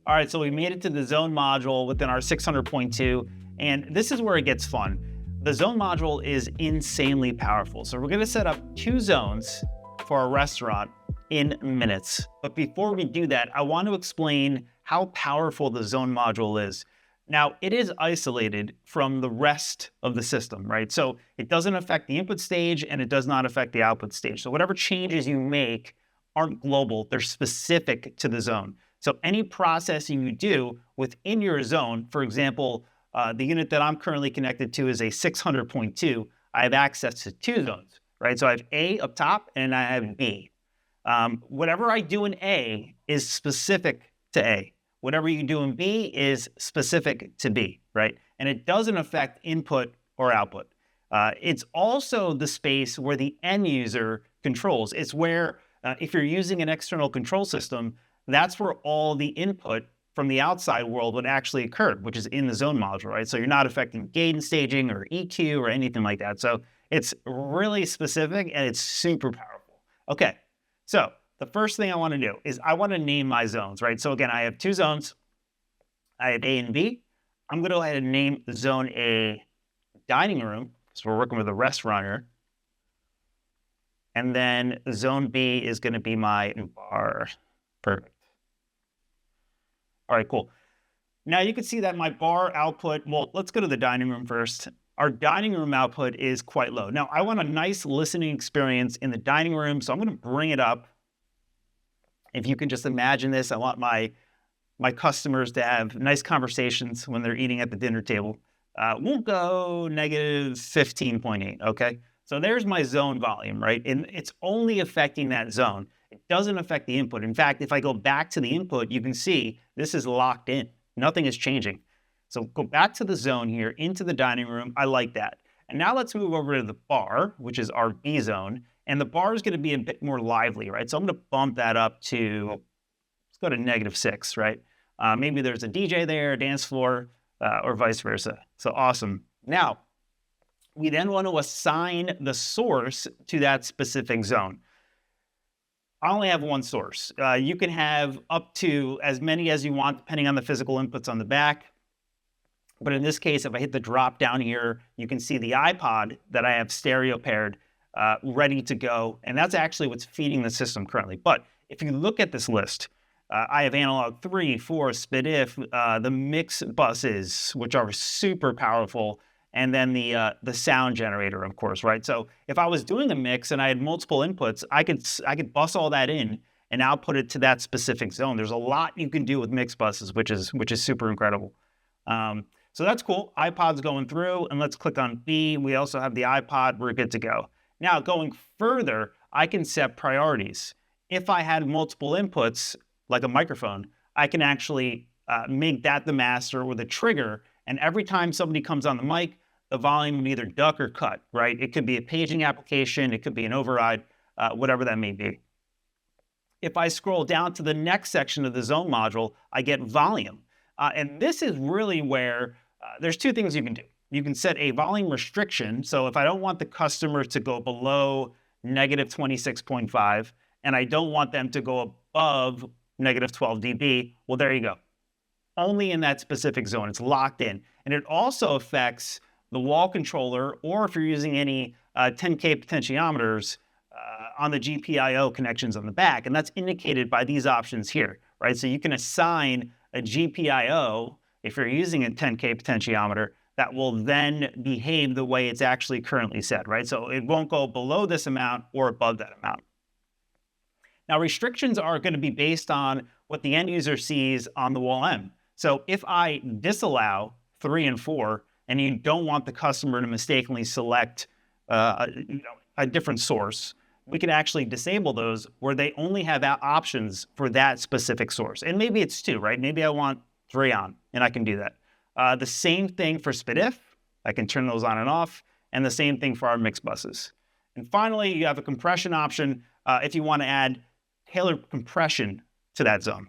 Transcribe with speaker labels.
Speaker 1: All right, so we made it to the zone module within our 600.2, and this is where it gets fun. The zone module is insanely powerful. So we're gonna set up 2 zones for a restaurant in minutes. But before we do that, I want to explain how powerful the zone module is. Now, it is isolated from the rest of the system, right? So it doesn't affect the input stage and it does not affect the output stage. So whatever changes you make aren't global, they're specific to the zone. So any processing you do within your zone, for example, the unit that I'm currently connected to is a 600.2. I have access to 2 zones, right? So I have A up top and I have B. Whatever I do in A is specific to A. Whatever you do in B is specific to B, right? And it doesn't affect input or output. It's also the space where the end user controls. It's where, if you're using an external control system, that's where all the input from the outside world would actually occur, which is in the zone module, right? So you're not affecting gain staging or EQ or anything like that. So it's really specific and it's super powerful. Okay, so the first thing I want to do is I want to name my zones, right? So again, I have 2 zones. I have A and B. I'm going to go ahead and name zone A dining room, because we're working with a restaurant here. And then zone B is going to be my bar. Perfect. All right, cool. Now you can see that my bar output, well, let's go to the dining room first. Our dining room output is quite low. Now I want a nice listening experience in the dining room, so I'm going to bring it up. If you can just imagine this, I want my customers to have nice conversations when they're eating at the dinner table. We'll go negative 15.8, okay? So there's my zone volume, right? And it's only affecting that zone. It doesn't affect the input. In fact, if I go back to the input, you can see this is locked in. Nothing is changing. So go back to the zone here, into the dining room. I like that. And now let's move over to the bar, which is our B zone. And the bar is going to be a bit more lively, right? So I'm going to bump that up to, let's go to -6, right? Maybe there's a DJ there, dance floor, or vice versa. So awesome. Now, we then want to assign the source to that specific zone. I only have one source. You can have up to as many as you want, depending on the physical inputs on the back. But in this case, if I hit the drop down here, you can see the iPod that I have stereo paired, ready to go. And that's actually what's feeding the system currently. But if you look at this list, I have analog 3, 4, SPDIF, the mix buses, which are super powerful, and then the sound generator, of course, right? So if I was doing a mix and I had multiple inputs, I could bus all that in and output it to that specific zone. There's a lot you can do with mix buses, which is super incredible. So that's cool. iPod's going through, and let's click on B. We also have the iPod. We're good to go. Now, going further, I can set priorities. If I had multiple inputs, like a microphone, I can actually make that the master with a trigger, and every time somebody comes on the mic, the volume would either duck or cut, right? It could be a paging application, it could be an override, whatever that may be. If I scroll down to the next section of the zone module, I get volume. And this is really where there's 2 things you can do. You can set a volume restriction. So if I don't want the customer to go below -26.5, and I don't want them to go above -12 dB, well, there you go. Only in that specific zone. It's locked in. And it also affects the wall controller, or if you're using any 10K potentiometers on the GPIO connections on the back. And that's indicated by these options here, right? So you can assign a GPIO, if you're using a 10K potentiometer, that will then behave the way it's actually currently set, right? So it won't go below this amount or above that amount. Now, restrictions are going to be based on what the end user sees on the wall M. So if I disallow 3 and 4, and you don't want the customer to mistakenly select a different source, we can actually disable those where they only have options for that specific source. And maybe it's 2, right? Maybe I want 3 on, and I can do that. The same thing for SPDIF. I can turn those on and off, and the same thing for our mix buses. And finally, you have a compression option if you want to add tailored compression to that zone.